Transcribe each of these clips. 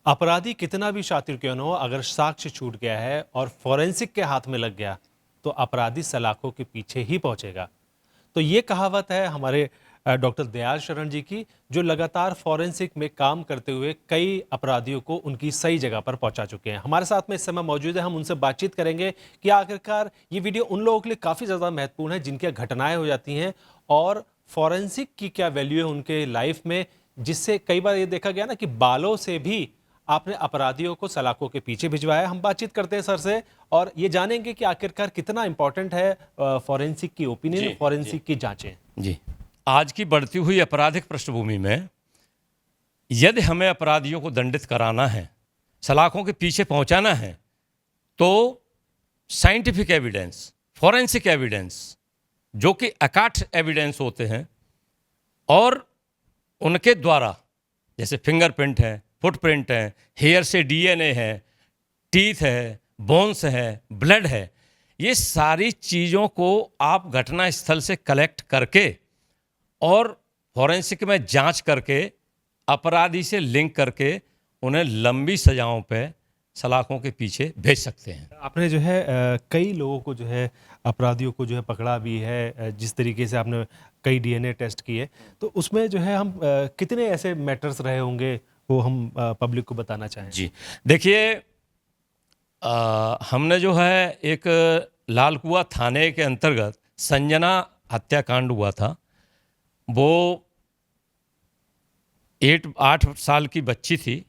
अपराधी कितना भी शातिर क्यों न हो, अगर साक्ष्य छूट गया है और फॉरेंसिक के हाथ में लग गया तो अपराधी सलाखों के पीछे ही पहुंचेगा। तो ये कहावत है हमारे डॉक्टर दयाल शरण जी की, जो लगातार फॉरेंसिक में काम करते हुए कई अपराधियों को उनकी सही जगह पर पहुंचा चुके हैं। हमारे साथ में इस समय मौजूद है, हम उनसे बातचीत करेंगे कि आखिरकार ये वीडियो उन लोगों के लिए काफ़ी ज़्यादा महत्वपूर्ण है जिनकी घटनाएं हो जाती हैं, और फॉरेंसिक की क्या वैल्यू है उनके लाइफ में, जिससे कई बार ये देखा गया ना कि बालों से भी आपने अपराधियों को सलाखों के पीछे भिजवाया। हम बातचीत करते हैं सर से और ये जानेंगे कि आखिरकार कितना इंपॉर्टेंट है फॉरेंसिक की ओपिनियन, फॉरेंसिक की जांचें। जी, आज की बढ़ती हुई आपराधिक पृष्ठभूमि में यदि हमें अपराधियों को दंडित कराना है, सलाखों के पीछे पहुंचाना है, तो साइंटिफिक एविडेंस, फॉरेंसिक एविडेंस, जो कि अकाट एविडेंस होते हैं, और उनके द्वारा जैसे फिंगरप्रिंट है, फुटप्रिंट है, हेयर से डीएनए है, टीथ है, बोन्स है, ब्लड है, ये सारी चीज़ों को आप घटना स्थल से कलेक्ट करके और फॉरेंसिक में जांच करके अपराधी से लिंक करके उन्हें लंबी सजाओं पे सलाखों के पीछे भेज सकते हैं। आपने जो है कई लोगों को जो है अपराधियों को जो है पकड़ा भी है, जिस तरीके से आपने कई डीएनए टेस्ट किए, तो उसमें जो है हम कितने ऐसे मैटर्स रहे होंगे वो हम पब्लिक को बताना चाहें। जी, देखिए, हमने जो है एक लालकुआ थाने के अंतर्गत संजना हत्याकांड हुआ था। वो 8 साल की बच्ची थी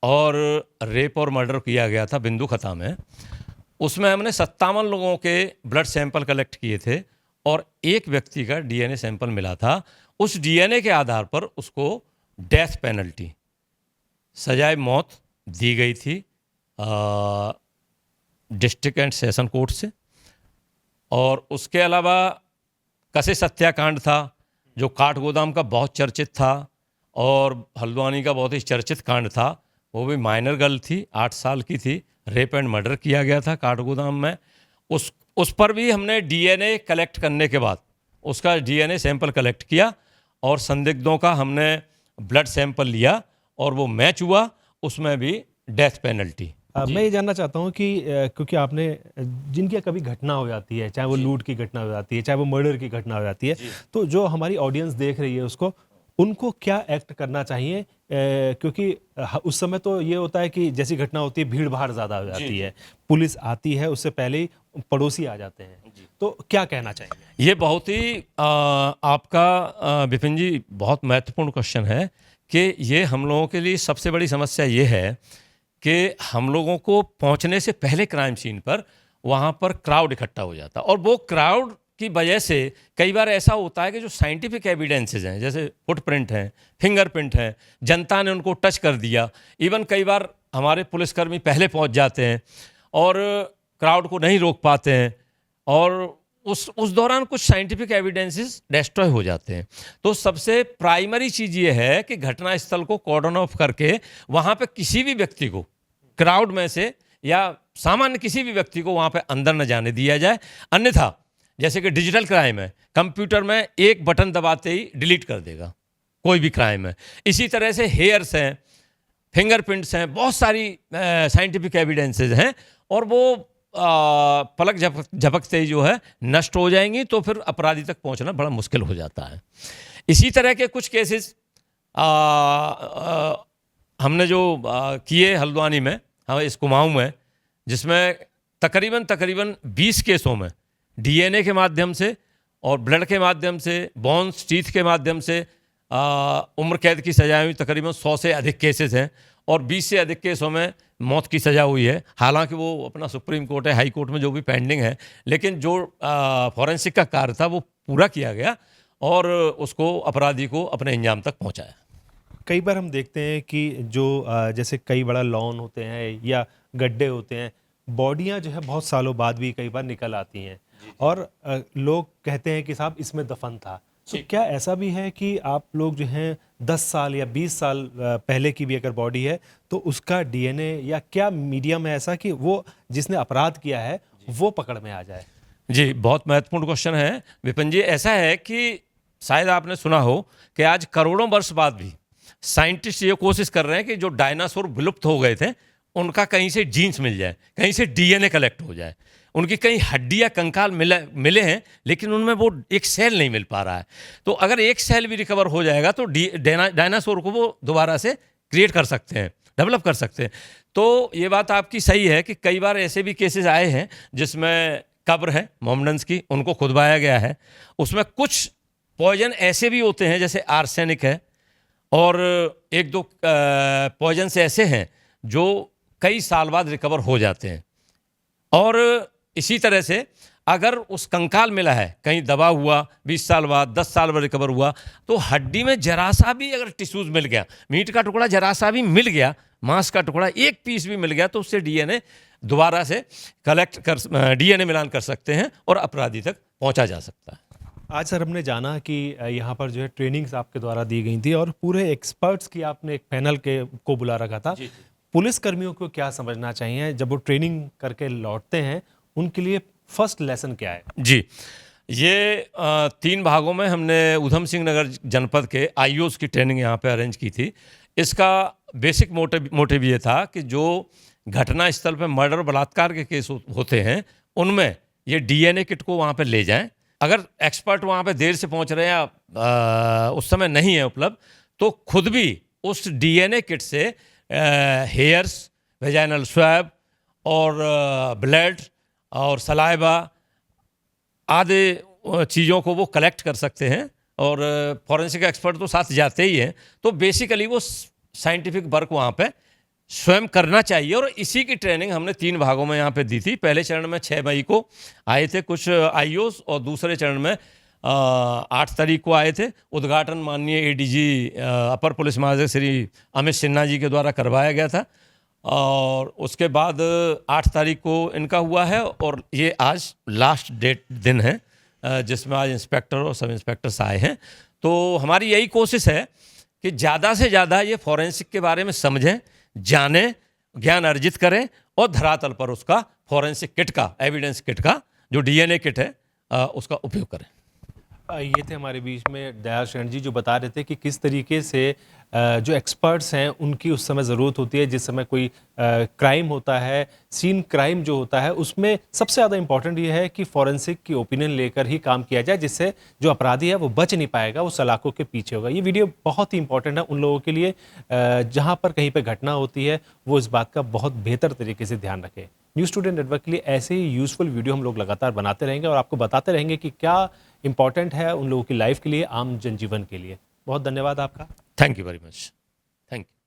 और रेप और मर्डर किया गया था बिंदु खता में। उसमें हमने 57 लोगों के ब्लड सैंपल कलेक्ट किए थे और एक व्यक्ति का डीएनए सैंपल मिला था। उस डीएनए के आधार पर उसको डेथ पेनल्टी, सजाए मौत दी गई थी डिस्ट्रिक्ट एंड सेशन कोर्ट से। और उसके अलावा कशिश हत्याकांड था, जो काठगोदाम का बहुत चर्चित था और हल्द्वानी का बहुत ही चर्चित कांड था। वो भी माइनर गर्ल थी, 8 साल की थी, रेप एंड मर्डर किया गया था काठगोदाम में। उस पर भी हमने डीएनए कलेक्ट करने के बाद उसका डीएनए सैंपल कलेक्ट किया और संदिग्धों का हमने ब्लड सैंपल लिया और वो मैच हुआ, उसमें भी डेथ पेनल्टी। मैं ये जानना चाहता हूँ कि क्योंकि आपने जिनकी कभी घटना हो जाती है, चाहे वो लूट की घटना हो जाती है, चाहे वो मर्डर की घटना हो जाती है, तो जो हमारी ऑडियंस देख रही है उसको, उनको क्या एक्ट करना चाहिए? क्योंकि उस समय तो ये होता है कि जैसी घटना होती है भीड़ भाड़ ज़्यादा हो जाती है, पुलिस आती है, उससे पहले ही पड़ोसी आ जाते हैं, तो क्या कहना चाहिए? ये बहुत ही आपका विपिन जी बहुत महत्वपूर्ण क्वेश्चन है कि ये हम लोगों के लिए सबसे बड़ी समस्या ये है कि हम लोगों को पहुंचने से पहले क्राइम सीन पर वहाँ पर क्राउड इकट्ठा हो जाता है, और वो क्राउड की वजह से कई बार ऐसा होता है कि जो साइंटिफिक एविडेंसेस हैं, जैसे फुटप्रिंट हैं, फिंगरप्रिंट हैं, जनता ने उनको टच कर दिया। इवन कई बार हमारे पुलिसकर्मी पहले पहुंच जाते हैं और क्राउड को नहीं रोक पाते हैं, और उस दौरान कुछ साइंटिफिक एविडेंसेस डिस्ट्रॉय हो जाते हैं। तो सबसे प्राइमरी चीज़ ये है कि घटना स्थल को कॉर्डन ऑफ करके वहाँ पे किसी भी व्यक्ति को क्राउड में से या सामान्य किसी भी व्यक्ति को वहाँ पे अंदर न जाने दिया जाए। अन्यथा जैसे कि डिजिटल क्राइम है, कंप्यूटर में एक बटन दबाते ही डिलीट कर देगा कोई भी क्राइम है। इसी तरह से हेयर्स हैं, फिंगरप्रिंट्स हैं, बहुत सारी साइंटिफिक एविडेंसेस हैं, और वो पलक झपकते ही जो है नष्ट हो जाएंगी, तो फिर अपराधी तक पहुंचना बड़ा मुश्किल हो जाता है। इसी तरह के कुछ केसेस हमने जो किए हल्द्वानी में, हाँ, इस कुमाऊं में, जिसमें तकरीबन 20 केसों में डीएनए के माध्यम से और ब्लड के माध्यम से, बोन्स, टीथ के माध्यम से उम्र कैद की सजा हुई तकरीबन 100 से अधिक केसेस हैं, और 20 से अधिक केसों में मौत की सज़ा हुई है। हालांकि वो अपना सुप्रीम कोर्ट है, हाई कोर्ट में जो भी पेंडिंग है, लेकिन जो फॉरेंसिक का कार्य था वो पूरा किया गया और उसको, अपराधी को अपने अंजाम तक पहुंचाया। कई बार हम देखते हैं कि जो जैसे कई बड़ा लॉन होते हैं या गड्ढे होते हैं, बॉडियां जो है बहुत सालों बाद भी कई बार निकल आती हैं, और लोग कहते हैं कि साहब इसमें दफन था। तो क्या ऐसा भी है कि आप लोग जो हैं 10 साल या 20 साल पहले की भी अगर बॉडी है तो उसका डीएनए, या क्या मीडियम है ऐसा कि वो जिसने अपराध किया है वो पकड़ में आ जाए? जी, बहुत महत्वपूर्ण क्वेश्चन है विपिन जी। ऐसा है कि शायद आपने सुना हो कि आज करोड़ों वर्ष बाद भी साइंटिस्ट ये कोशिश कर रहे हैं कि जो डायनासोर विलुप्त हो गए थे उनका कहीं से जीन्स मिल जाए, कहीं से डीएनए कलेक्ट हो जाए, उनकी कहीं हड्डी या कंकाल मिले हैं लेकिन उनमें वो एक सेल नहीं मिल पा रहा है। तो अगर एक सेल भी रिकवर हो जाएगा तो डायनासोर को वो दोबारा से क्रिएट कर सकते हैं, डेवलप कर सकते हैं। तो ये बात आपकी सही है कि कई बार ऐसे भी केसेस आए हैं जिसमें कब्र है मोमडन्स की, उनको खुदवाया गया है, उसमें कुछ पॉइजन ऐसे भी होते हैं जैसे आर्सेनिक है और एक दो पॉइजन्स ऐसे हैं जो कई साल बाद रिकवर हो जाते हैं। और इसी तरह से अगर उस कंकाल मिला है, कहीं दबा हुआ 20 साल बाद 10 साल बाद रिकवर हुआ, तो हड्डी में जरा सा भी अगर टिश्यूज मिल गया, मीट का टुकड़ा जरा सा भी मिल गया, मांस का टुकड़ा एक पीस भी मिल गया, तो उससे डीएनए दोबारा से डीएनए मिलान कर सकते हैं और अपराधी तक पहुंचा जा सकता है। आज सर हमने जाना कि यहाँ पर जो है ट्रेनिंग्स आपके द्वारा दी गई थी और पूरे एक्सपर्ट्स की आपने एक पैनल को बुला रखा था। पुलिस कर्मियों को क्या समझना चाहिए जब वो ट्रेनिंग करके लौटते हैं, उनके लिए फर्स्ट लेसन क्या है? जी, ये 3 भागों में हमने ऊधम सिंह नगर जनपद के आईओस की ट्रेनिंग यहाँ पे अरेंज की थी। इसका बेसिक मोटिव ये था कि जो घटना स्थल पे मर्डर बलात्कार के केस होते हैं उनमें ये डीएनए किट को वहाँ पे ले जाएं। अगर एक्सपर्ट वहाँ पे देर से पहुँच रहे हैं या उस समय नहीं है उपलब्ध, तो खुद भी उस डीएनए किट से हेयर्स, वेजाइनल स्वैब और ब्लड और सलाइवा आदि चीज़ों को वो कलेक्ट कर सकते हैं। और फॉरेंसिक एक्सपर्ट तो साथ जाते ही हैं, तो बेसिकली वो साइंटिफिक वर्क वहाँ पे स्वयं करना चाहिए। और इसी की ट्रेनिंग हमने 3 भागों में यहाँ पे दी थी। पहले चरण में 6 मई को आए थे कुछ आईओस और दूसरे चरण में 8 तारीख को आए थे। उद्घाटन माननीय एडीजी अपर पुलिस महानिदेशक श्री अमित सिन्हा जी के द्वारा करवाया गया था और उसके बाद 8 तारीख को इनका हुआ है और ये आज लास्ट दिन है जिसमें आज इंस्पेक्टर और सब इंस्पेक्टर्स आए हैं। तो हमारी यही कोशिश है कि ज़्यादा से ज़्यादा ये फॉरेंसिक के बारे में समझें, जानें, ज्ञान अर्जित करें और धरातल पर उसका फॉरेंसिक किट का, एविडेंस किट का जो डीएनए किट है उसका उपयोग करें। ये थे हमारे बीच में दयाल शरण जी जो बता रहे थे कि किस तरीके से जो एक्सपर्ट्स हैं उनकी उस समय ज़रूरत होती है। जिस समय कोई क्राइम होता है, सीन क्राइम जो होता है, उसमें सबसे ज़्यादा इंपॉर्टेंट ये है कि फॉरेंसिक की ओपिनियन लेकर ही काम किया जाए, जिससे जो अपराधी है वो बच नहीं पाएगा, वो सलाखों के पीछे होगा। ये वीडियो बहुत ही इंपॉर्टेंट है उन लोगों के लिए जहाँ पर कहीं पर घटना होती है, वो इस बात का बहुत बेहतर तरीके से ध्यान रखें। न्यूज़ स्टूडेंट नेटवर्क के लिए ऐसे ही यूज़फुल वीडियो हम लोग लगातार बनाते रहेंगे और आपको बताते रहेंगे कि क्या इंपॉर्टेंट है उन लोगों की लाइफ के लिए, आम जनजीवन के लिए। बहुत धन्यवाद आपका। Thank you very much. Thank you.